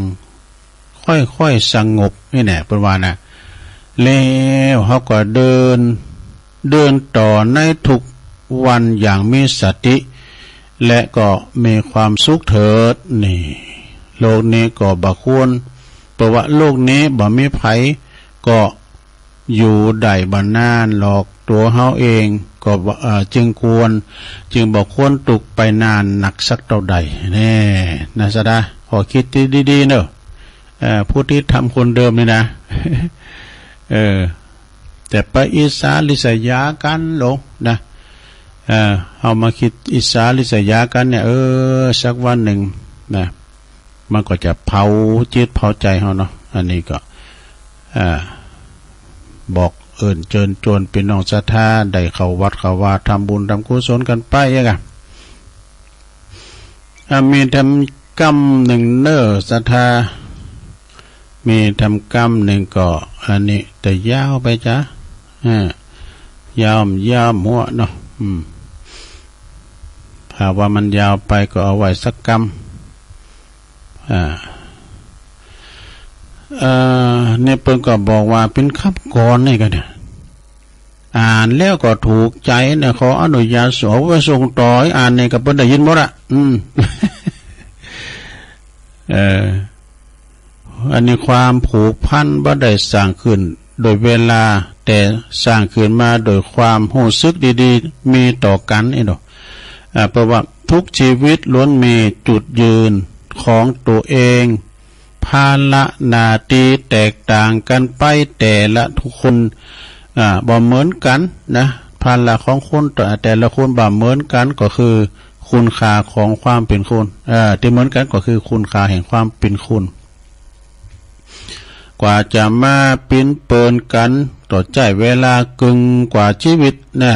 ค่อยสงบนี่แหละเปิ้นว่านะแล้วเฮาก็เดินต่อในทุกวันอย่างมีสติและก็มีความสุขเถิดนี่โลกนี้ก็บ่ควรเพราะว่าโลกนี้บ่มีไผก็ อยู่ได้บานานหลอกตัวเฮาเองก็จึงบอกควรตุกไปนานหนักสักเท่าใดแน่นะสะดาขอคิดดีๆเนอะผู้ที่ทำคนเดิมนี่นะแต่ไปอิสาลิษยากันหลงนะเอามาคิดอิสาลิษยากันเนี่ยสักวันหนึ่งนะมันก็จะเผาจิตเผาใจเฮาเนาะอันนี้ก็บอกเชิญชวนพี่น้องศรัทธาได้เข้าวัดเข้าวาทำบุญทำกุศลกันไปยังไงมีทำกรรมหนึ่งเน้อศรัทธามีทำกรรมหนึ่งก็อันนี้แต่ยาวไปจ้ะยาวหัวเนาะหากว่ามันยาวไปก็เอาไว้สักกรรมเนี่ยเพิ่นก็บอกว่าเป็นคำกรนี่กันเนี่ยอ่านแล้วก็ถูกใจเนี่ยขออนุญาตสอบไว้ส่งต่ออ่านเนี่ยก็เพิ่นได้ยินหมดอ่ะอันนี้ความผูกพันบ่ได้สร้างขึ้นโดยเวลาแต่สร้างขึ้นมาโดยความรู้สึกดีๆมีต่อกันนี่เนาะเพราะว่าทุกชีวิตล้วนมีจุดยืนของตัวเองภาระหน้าที่แตกต่างกันไปแต่ละทุกคนบ่เหมือนกันนะภาระของคนแต่ละคนบ่เหมือนกันก็คือคุณค่าของความเป็นคนที่เหมือนกันก็คือคุณค่าแห่งความเป็นคนกว่าจะมาปิ้นเปินกันต่อใจเวลากึ่งกว่าชีวิตนะ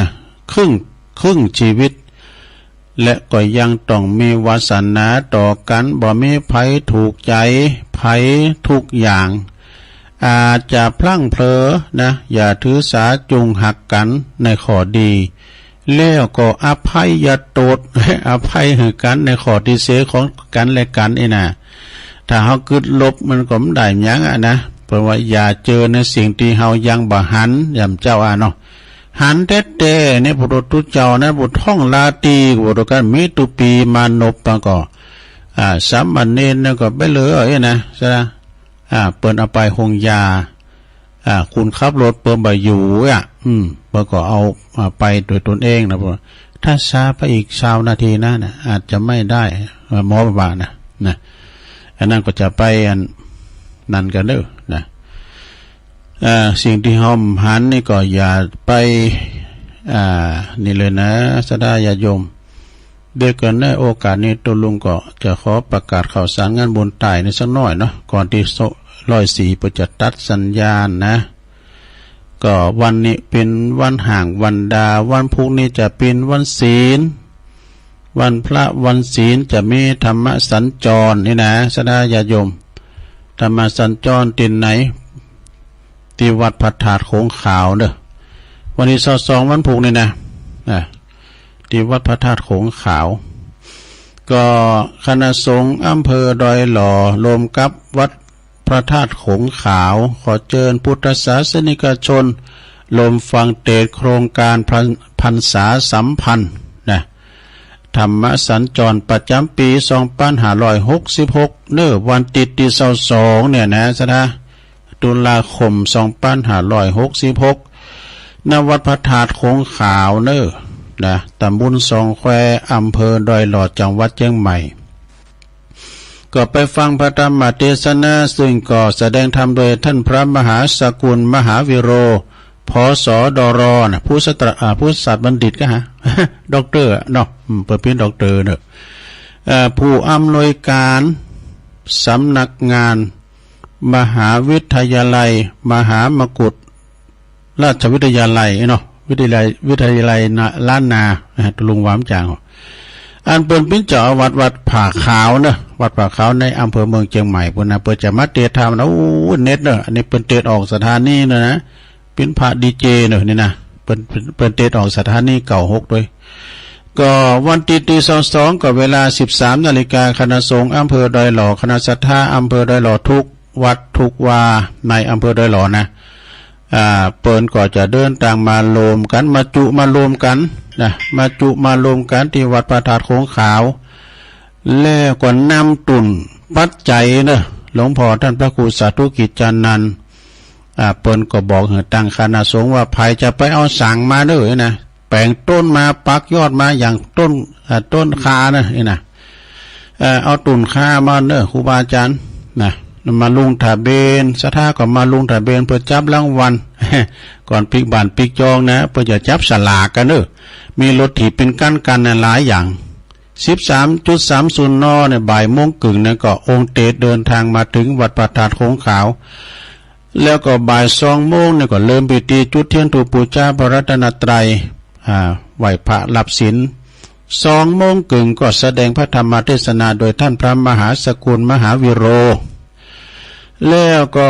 ครึ่งชีวิตและก็ยังต้องมีวาสนาต่อกันบ่มีไผถูกใจไผทุกอย่างอาจจะพลั้งเผลอนะอย่าถือสาจุงหักกันในข้อดีแล้วก็อภัยอย่าโตดอภัยให้กันในข้อที่เสียของกันและกันนี่นะถ้าเฮากึดลบมันก็ไม่ได้หยังนะเพราะว่าอย่าเจอในสิ่งที่เฮายังบ่หันยำเจ้าเนาะหันแท้ๆในพุทธตุเจ้านะบุตรท่องลาตีบุตรกันมิตุปีมานพปะก็สามเณรเนี่ยก็ไปเลยนะใช่ไหมเปิ้นเอาไปหงยาคุณขับรถเปิ้นบ่อยู่เปิ้นก็เอาไปโดยตนเองนะพ่อถ้าช้าไปอีก20 นาทีนะอาจจะไม่ได้หมอบ้านะอันนั้นก็จะไปนั่นกันเด้อนะสิ่งที่ห้อมหันนี่ก็อย่าไปนี่เลยนะสดาญาโยมเด็กกันในโอกาสนี้ตัวลุงก็จะขอประกาศข่าวสารงานบุญตายในสักหน่อยเนาะก่อนที่104จะตัดสัญญาณนะก็วันนี้เป็นวันห่างวันดาวันพรุ่งนี้จะเป็นวันศีลวันพระวันศีลจะมีธรรมสัญจรนี่นะสดาญาโยมธรรมสัญจรตินไหนที่วัดพระธาตุโขงขาวเด้อวันที่22วันพุธนี่นะที่วัดพระธาตุโขงขาวก็คณะสงฆ์อำเภอดอยหล่อรวมกับวัดพระธาตุโขงขาวขอเชิญพุทธศาสนิกชนลมฟังเทศน์โครงการพรรษาสัมพันธ์นะธรรมสัญจรประจำปี2566เนื้อวันติดที่22เนี่ยนะสนะตุลาคม2566ณวัดพระธาตุโขงขาวเน้อนะตำบลสองแควอำเภอดอยหลอดจังหวัดเชียงใหม่ก็ไปฟังพระธรรมเทศนาซึ่งก็แสดงธรรมโดยท่านพระมหาสกุลมหาวิโรพสดรนะผู้ศาสตร์บัณฑิตก็ฮะ ด็อกเตอร์เนาะเปิดเป็นด็อกเตอร์เนอะผู้อำนวยการสำนักงานมหาวิทยาลัยมหามกุฏราชวิทยาลัยเนาะวิทยาลัยล้านนาตุลุงหวามจางอันเป็นเจ้าอาวาสวัดผาขาวเนอะวัดผาขาวในอำเภอเมืองเชียงใหม่พุ่นนะเปิดจะมาเทศธรรมนะโอ้เน็ตเนอะอันนี้เป็นเทศออกสถานีเนอะนะเป็นพระดีเจเนอะนี่นะเป็นเทศออกสถานีเก่า6ด้วยก็วันที่22ก็เวลา 13 นาฬิกาคณะสงฆ์อำเภอดอยหล่อคณะศรัทธาอำเภอดอยหล่อทุกวัดทุกวาในอำเภอดอยหล่อนะเปิ้นก็จะเดินทางมารวมกันมารวมกันนะมารวมกันที่วัดพระธาตุโขงขาวแล้วก็นำตุนปัจจัยเนอะหลวงพ่อท่านพระครูสาธุกิจจานันท์ เปิ้นก็บอกให้ตั้งคณะสงฆ์ว่าใครจะไปเอาสั่งมาเด้อนะแปลงต้นมาปักยอดมาอย่างต้นคานะนี่นะเอาตุ่นคามาเด้อครูบาอาจารย์นะมาลุงถาเบนสถาก็มาลุงถาเบนเพื่อจับรางวัล ก่อนปิกบ้านปิกจองนะเพื่อจะจับสลากกันเด้อมีรถถีบเป็นกั้นกันหลายอย่าง 13.30 นเนี่ยบ่ายโมงกึ่งเนี่ยก็องค์เตเดินทางมาถึงวัดพระธาตุโขงขาวแล้วก็บ่าย2 โมงเนี่ยก็เริ่มพิธีจุดเทียนถูปูชาพระรัตนตรัยไหว้พระรับศีล2 โมงกึ่งก็แสดงพระธรรมเทศนาโดยท่านพระมหาสกุลมหาวิโรแล้วก็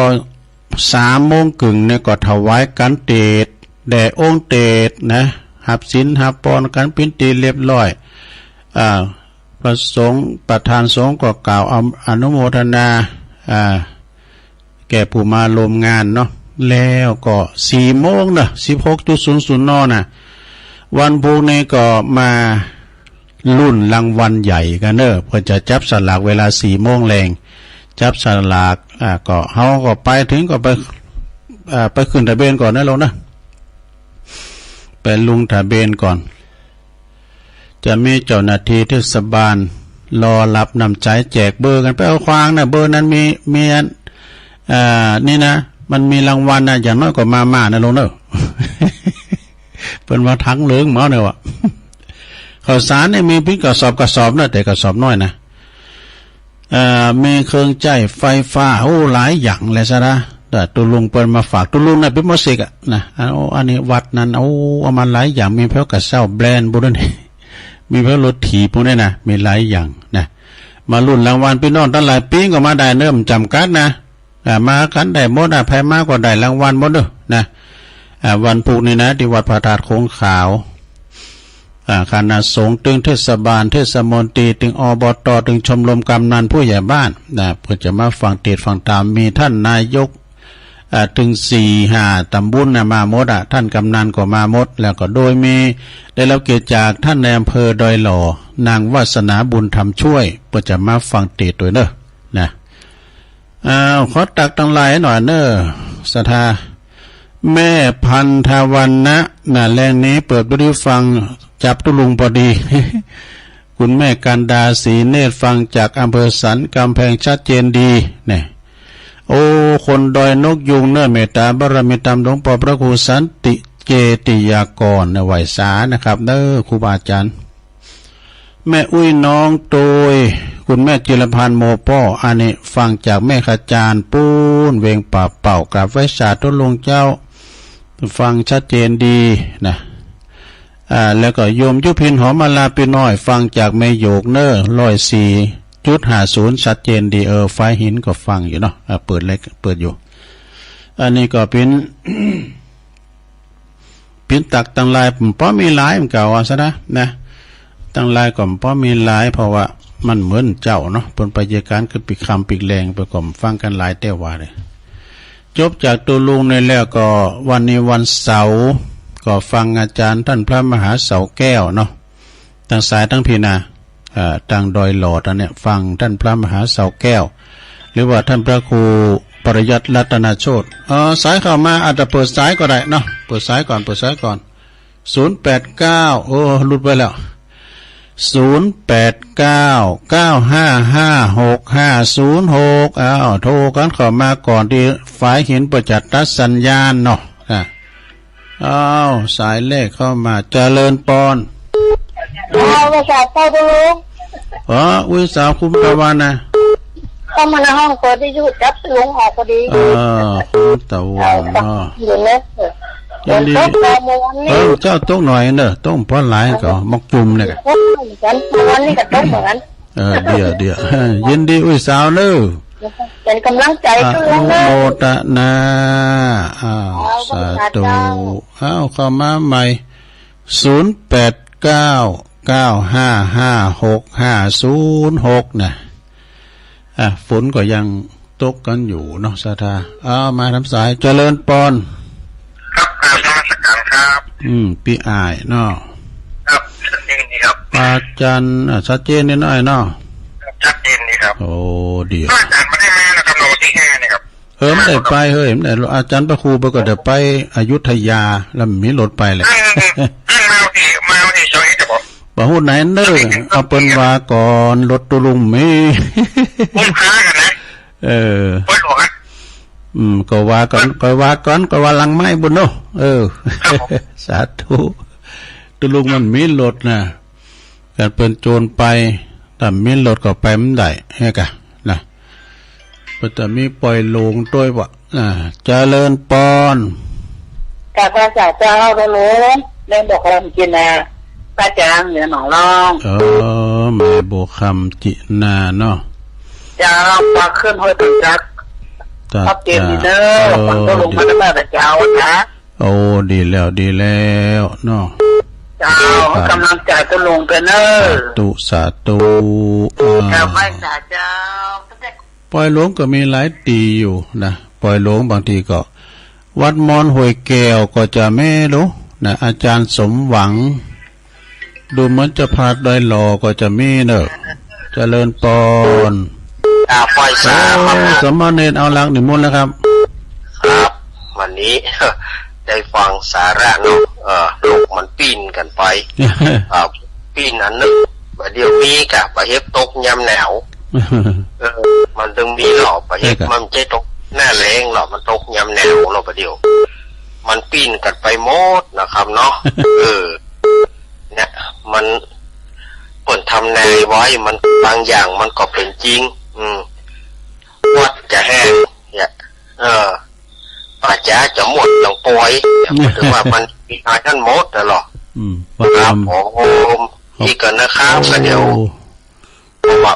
3 โมงกึ่งเนี่ยก็ถวายกันเตศแด่องค์เตศนะหับศีลหับปอนกันพิธีเรียบร้อยประสงค์ประธานสงฆ์ก็กล่าวอนุโมทนาแก่ผู้มาร่วมงานเนาะแล้วก็4 โมงนะ 16.00 นนะวันพรุ่งนี้ก็มารุ่นรางวัลใหญ่กันเนอะเพื่อจะจับสลากเวลา4 โมงแรงจับสลากก็เฮาก็ไปถึงก็ไปขึ้นทะเบียนก่อนนะเรานะไปลงทะเบียนก่อนจะมีเจ้าหน้าที่เทศบาลรอรับนำใจแจกเบอร์กันไปเอาควางนะเบอร์นั้นมีนี่นะมันมีรางวัลนะอย่างน้อยก็มานะลงเนอะ เป็นว่าทั้งเหลืองหมอเนี่ยวะข้าวสารเนี่ยมีพิกระสอบนะแต่กระสอบน้อยนะมีเครื่องใจไฟฟ้าโอ้หลายอย่างเลยซะนะแต่ตุลุงเปิ้นมาฝากตุลุงนะเป็นมอสิกอะนะอันนี้วัดนั้นเอามาหลายอย่างมีเพลกระเซ้าแบรนด์บุญนี่มีเพลรถถีบพวกนี้นะมีหลายอย่างนะมารุ่นรางวัลพี่น้องตั้งหลายปีก็มาได้เริ่มจำกัดนะมากันได้หมดแพ้มากกว่าได้รางวัลหมดเด้อนะวันพุธนี้นะที่วัดพระธาตุโขงขาวคณะสงฆ์ตึงเทศบาลเทศมนตรีตึงอบตตึงชมรมกำนันผู้ใหญ่บ้านนะเพื่อจะมาฟังเทศน์ฟังธรรมมีท่านนายกถึง4-5 ตำบลนะมาหมดท่านกำนันก็มาหมดแล้วก็โดยมีได้รับเกียรติจากท่านในอำเภอดอยหล่อนางวาสนาบุญธรรมช่วยเพื่อจะมาฟังเทศน์ด้วยเนอะนะขอตักตั้งหลายหน่อยเนอะศรัทธาแม่พันธวรรณะน่ะแรงนี้เปิดบริฟังจับตุลุงพอดี คุณแม่กันดาศรีเนตรฟังจากอำเภอสันกำแพงชัดเจนดีเนี่ยโอ้คนดอยนกยุงเนอะเมตตาบารมีธรรมหลวงพ่อพระครูสันติเจติยากรในไหวสานะครับเด้อครูบาอาจารย์แม่อุ้ยน้องโตยคุณแม่จิรพันธ์โมป้ออันนี้ฟังจากแม่ขจารปูนเวงป่าเป่ากราบไว้สาธุลงเจ้าฟังชัดเจนดีนะแล้วก็โยมยุพินหอมมาลาปีน้อยฟังจากแม่โยกเนอ104.50ชัดเจนดีไฟหินก็ฟังอยู่เนาะเปิดเล็กเปิดอยู่อันนี้ก็เป็น เป็นตักตั้งลายเพราะมีหลายมันเก่าซะนะตั้งลายก็เพราะมีหลายเพราะว่ามันเหมือนเจ้าเนาะผลประโยชน์คือปีกคำปีกแรงไปก่อมฟังกันหลายแต่ว่าเลยจบจากตัวลุงในแล้วก็วันนี้วันเสาร์ก็ฟังอาจารย์ท่านพระมหาเสาแก้วเนาะตั้งสายตั้งพีนาตั้งดอยหลอดอันเนี้ยฟังท่านพระมหาเสาแก้วหรือว่าท่านพระครูปริยัติรัตนโชติสายเข้ามาอาจจะเปิดสายก็ได้เนาะเปิดสายก่อน089โอ้หลุดไปแล้ว0899556506โทรกันเข้ามาก่อนที่ฝ่ายหินประจัดตัดสัญญาณเนาะสายเลขเข้ามาเจริญปอนภาษาใต้ดูลุงอุ้ยสาวคุ้มตะวันนะเข้ามาในห้องเปิดที่ยุดจับลุงออกพอดีคุ้มตะวันเนาะอยู่เนี่ยยินดีเจ้าโต๊ะหน่อยเนอะโต๊ะพอหลายก็มกจุ่มเนี่ยกันวันนี้ก็โต๊ะเหมือนกันเดี๋ยวยินดีอุ้ยสาวเนอะเป็นกำลังใจก็แล้วนะโมตนาสาธุเข้ามาใหม่0899556506นะฝนก็ยังตกกันอยู่เนาะสาธามาทำสายเจริญปอนครับการราชการครับพี่อายเนาะครับชัดเจนดีครับอาจารย์ชัดเจนนิดหน่อยเนาะชัดเจนดีครับโอ้เดี๋ยวอาจารย์ไม่ได้แม่นะครับวันที่5นี่ครับ ไม่ได้ไปเฮ้ยไม่ได้อาจารย์พระครูไปก็เดี๋ยวไปอยุธยาแล้วมีรถไปเลยมาที่จอยจะบอกบ่ฮู้ไหนเด้อเอาเปิ้นว่าก่อนรถตุลุงมีพุ่งค้ากันนะพุ่งหลวงก็ว่าก่อนก็ว่าลังไม้บุญเนาะสาธุตุลุงมันมีรถนะการเปิ้นโจรไปถ้ามีรถก็ไปมันได้เฮ้กะนะเปิ้นจะมีปล่อยลงต้วยบ่เจริญปอนกราบพระเจ้าไปเลยเล่นบอกเรากินนะป้าจางเหนือหนองรองแม่โบคำจินาเนาะจะพาขึ้นห้อยตึกจักพับเตียนเด้อฟังก็ลงมาได้แม่เจ้านะดีแล้วเนาะเจ้ากำลังใจก็ลงไปเนอะสาธุเจ้าไม่สาเจ้าปล่อยหลวงก็มีหลายตีอยู่นะปล่อยหลวงบางทีก็วัดมอนห้วยแก้วก็จะไม่รู้นะอาจารย์สมหวังดูเหมือนจะพาดได้หล่อก็จะมีเนอะเจริญปอนปล่อยสาสมณเณรเอาหลักนิมนต์แล้วครับครับวันนี้ได้ฟังสาระเนาะลูกมันปีนกันไปปีนอันนึงเดี๋ยวมีกะไปเฮ็บตกยำหนาวมันต้องมีหล่อไปเฮ็บมันจะตกหน้าแรงหล่อมันตกยำหนาวหล่อประเดี๋ยวมันปีนกันไปหมดนะครับเนาะเนี่ยมันผลทำนายไว้มันบางอย่างมันก็เป็นจริงวัดจะแห้งเนี่ยป่าจ้าจะหมดต้องป่วยถึงว่ามันมีหายท่านหมดนะหรอครับผมอีกกันนะครับเดี๋ยวว่า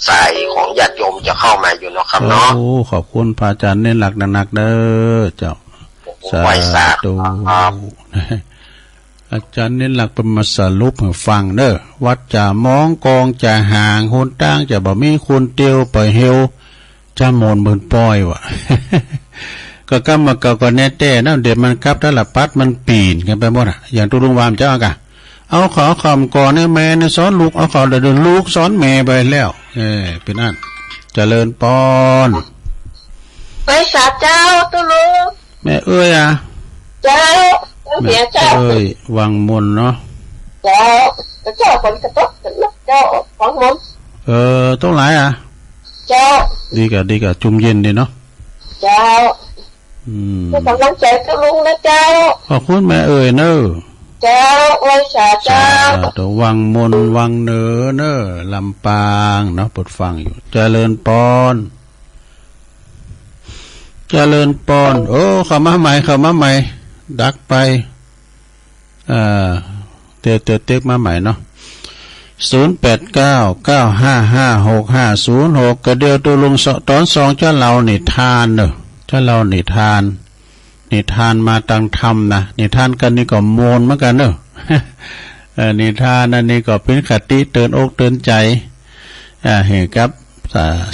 สายของญาติโยมจะเข้ามาอยู่นะครับเนาะขอบคุณพระอาจารย์เน้นหลักหนักๆเด้อเจ้าสาธุอาจารย์เน้นหลักเป็นมาสรุปให้ฟังเด้อวัดจะมองกองจะห่างโหนตั้งจะบ่มีคนเตียวไปเฮวจะโมนเหมือนป้อยวะก็กำมาก็แน่แต่นั่นเดี๋ยวมันกับถ้าละปัดมันปีนกันไปหมดอย่างตุลุงวามเจ้ากะเอาขอคำก่อนเนี่ยแม่เนี่ยสอนลูกเอาขอเดี๋ยวลูกสอนแม่ไปแล้วเป็นอันเจริญปอนไปสาเจ้าตุลุงแม่เอ้ยเจ้าแม่เอ้ยวังมนเนาะเจ้าคนกระต๊อบกันลูกเจ้าวังมนต้องหลายเจ้าดีกะจุ่มเย็นดีเนาะเจ้ากำลังใจตุลุงนะเจ้าขอบคุณแม่เอ้ยเนอะเจ้าไว้สาเจ้าตัววังมนวังเหนือเนอะลำปางเนาะปดฟังอยู่เจริญปอนเข้ามาใหม่ดักไปเตือกมาใหม่เนาะ0899555656กระเดียวตัวลงตอน2เจ้าเรานิทานเนอะเจ้าเรานิทานมาตังธรรมนะนิทานกันนี่ก็โมนเหมือนกันเนอะนิทานอันนี้ก็เป็นคติเตือนอกเตือนใจเห็นครับ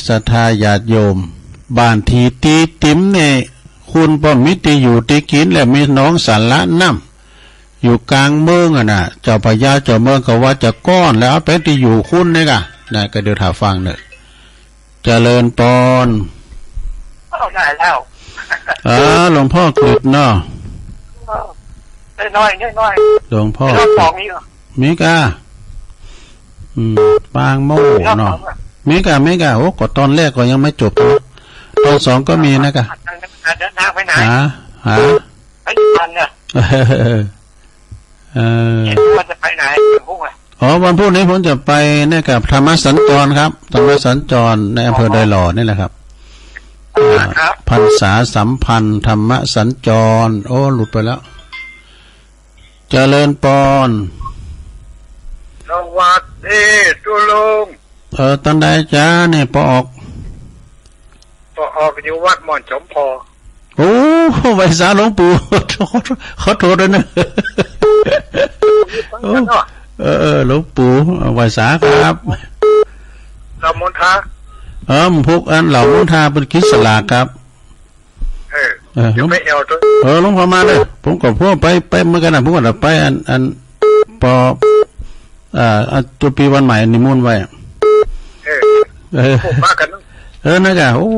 ศรัทธาญาติโยมบ้านทีตีติ๋มเนี่ยคุณป้อมมิติอยู่ตีกินและมีน้องสารละน้ำอยู่กลางเมืองน่ะเจ้าพญาเจ้าเมืองก็ว่าจะก้อนแล้วไปที่อยู่คุณเนี่ยกะนะก็เดี๋ยวถาฟังเนอะเจริญปอนได้แล้วหลวงพ่อกฤษเนาะน้อยหลวงพ่อมิกาปางโม่เนาะมิกาโอ้ก็ตอนแรกก็ยังไม่จบตอน2ก็มีนะกะเดินทางไปไหนไปทันเนี่ยว่าจะไปไหนวันพรุ่งนี้ผมจะไปเนี่ยกับธรรมสัญจรครับธรรมสัญจรในอำเภอไดหล่อนี่แหละครับพรรษาสัมพันธ์ธรรมสัญจรหลุดไปแล้วเจริญปอนสวัสดีตุลุงตอนใดจ้าเนี่ยปออกอยู่วัดม่อนสมพอไว้สาหลวงปู่ขอโทษด้วยนะหลวงปู่ไว้สาครับเรามนทาพวกอันเหล่ามนทาเป็นคิดสลากครับหลวงหลวงพ่อมาเลยผมกับพวกไปเมื่อกันนะผมก็ไปอันปอตัวปีวันใหม่นิมนต์ไว้มากัน นะจ๊ะโอ้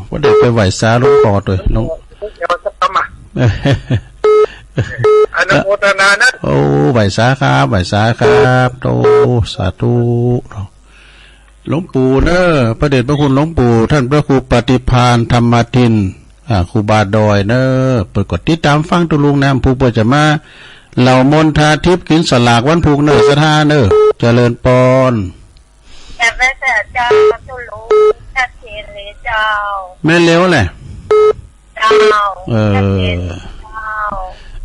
ว่าเด็กไปไหวสาหลวงพ่อตัวหลวงเดี๋ยวจะทำอ่ะอนุโมทนานะโอ้ไหวสาครับไหวสาครับโตสาธุหลวงปู่เนอะพระเดชพระคุณหลวงปู่ท่านพระครูปฏิภาณธรรมทินครูบาดอยเนอะเปิดกดติดตามฟังตุลุงน้ำภูปจะมาเหล่ามนทาทิพย์กินสลากวันพุกเนอะสถานเนอะเจริญปอนแต่แม่แต่เจ้าตุลุงชัดเจนเลยเจ้าแม่เลี้ยวแหละเจ้า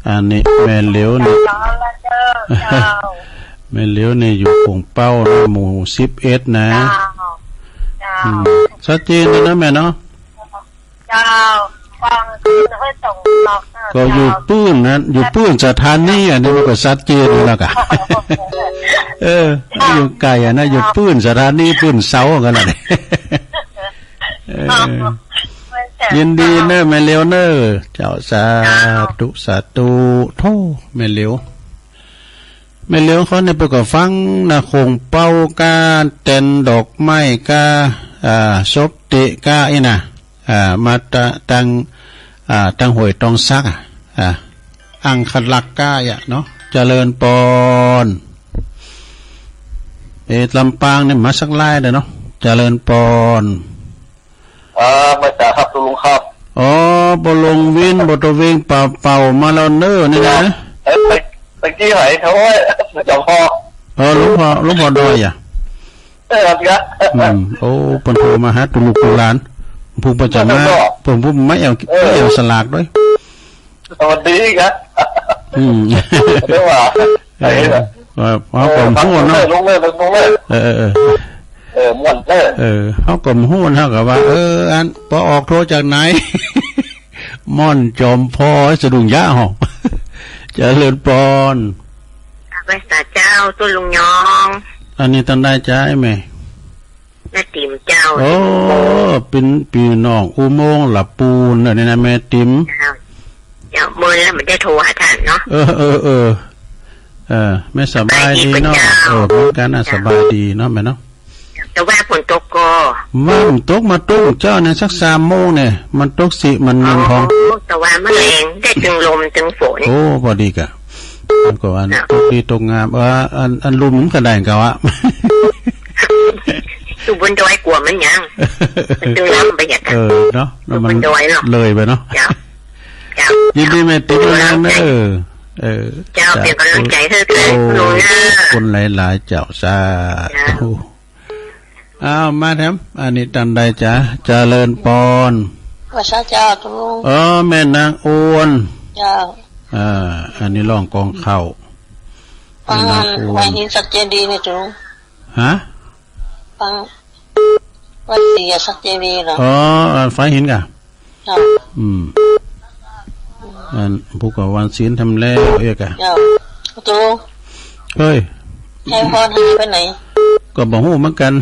อันนี้แม่เลี้ยวนี่แม่เลี้ยวนี่อยู่คงเป้านะหมู่11นะชัดเจนเลยนะแม่เนาะเจ้าฟังคือให้ส่งหลอกก็อยู่ปื้นนะอยู่ปื้นสถานีอันนี้มันก็ชัดเจนแล้วกันอยู่ไกลอ่ะนะอยู่ปื้นสถานีปื้นเสากันอะไรยินดีเนอะแม่เลี้ยวเนอะเจ้าสาธุสาธุโธ่แม่เลี้ยวเขาเนี่ยไปก็ฟังนะคงเป้ากาเต็นดอกไม้กาศพติกาอีน่ะมาตั้งหวยตองซักอังคัดลักกาอ่ะเนาะเจริญปอนลำปางเนี่ยมาสักไล่เด้อเนาะเจริญปอนมาจากครับลุงครับอ๋อบลงวินบตเวงเป่ามาแล้วเนอร์นี่นะตะกี้ไหนเขาว่าหลวงพ่อหลวงพ่อดอยอ่ะครับโอ้ปนโทรมาหาตุลุกตุลานผู้ประจำมาผมไม่เอาสลากด้วยสวัสดีครับเรียกว่าเขากลมหูเนาะลงเลยม่วนเขากลมหูเท่ากับว่าอันพอออกโทรจากไหนม่อนจอมพอสะดุ้งยะหอกจะเลื่อนปอนพระเจ้าตุลุงยองอันนี้ตั้งได้ใจไหมแม่ติ๋มเจ้าโอ้เป็นปีน้องอุโมงค์หลับปูนเนี่ยนะแม่ติ๋มเจ้าเมื่อแล้วมันได้โทรหาท่านเนาะไม่สบายดีเนาะเหมือนกันสบายดีเนาะแม่เนาะแต่ว่าฝนตกก็มันตกมาตุ้งเจ้าเนี่ยสัก3 โมงเนี่ยมันตกสิมันเงินทองแต่ว่ามันแรงได้ถึงลมถึงฝนโอ้พอดีกะมันก็อันตกดีตกงามอันลุมมันก็ได้กะวะอยู่บนดอยกลัวมันยังมันตึงล้ำไปอย่างเนาะมันเลยไปเนาะยินดีแม่ติ๊กแล้วนะเจ้าเป็นกำลังใจเธอลุงนะคนหลายๆเจ้าซาอ้าวมาแถมอันนี้ตันใดจ้ะเจริญปอนว่าซาเจ้าตุลุงแม่นางอ้วนเจ้าอันนี้ร้องกองเข้าฟังเห็นสัจเจดีนี่ตุลุงฮะฟังว่าเสียสัจเจดีเหรอไฟเห็นกะอันผู้ก่อวันศีลทำแล้วกะตุลุงเฮ้ยใช้พรให้ไปไหนก็บอกหูเหมือนกัน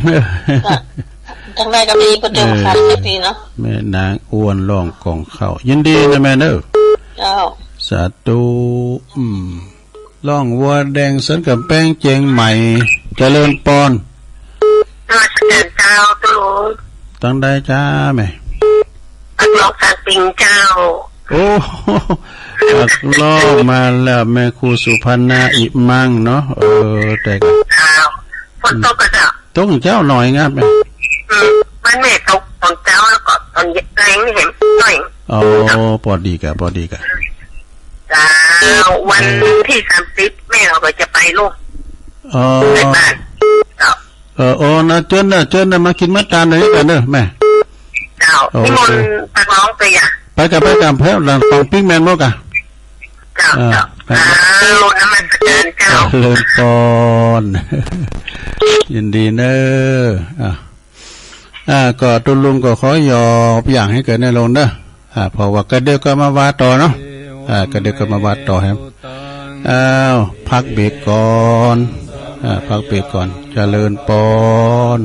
ทางใดก็ดีก็เดิมขาดสักทีเนาะแม่นางอ้วนร้องกองเข้ายินดีนะแม่เด้อเจ้าสาธุร้องวัวแดงสันกับแป้งเจียงใหม่เจริญปอนเจ้าตุลุงตั้งได้จ้าแม่ลอกสักปิงเจ้าโอ้ล่อมาแล้วแม่ครูสุพรรณาอิมังเนาะแต่ฝนตกก็ตกเจ้าหน่อยงับมันไม่ตกตอนเจ้าแล้วก็ตอนแรงนี่เห็นหน่อยพอดีกะวันที่30แม่เราก็จะไปลูกไปบ้านนะเชิญนะมากินมะตาลหน่อยกันเด้อแม่เจ้านิมนต์ไปร้องไปอ่ะไปกับแพ้หลังฟังปิ้งแมนบ่กะเจ้าลดน้ำมันเจ้าเลิศปอนยินดีเนอะก็ตุลุงก็ขอยอบอย่างให้เกิดในโรงเด้อเพราะว่าก็เดี๋ยวก็มาว่าต่อเนาะก็เดี๋ยวก็มาว่าต่อครับพักเบรกก่อนเจริญปอน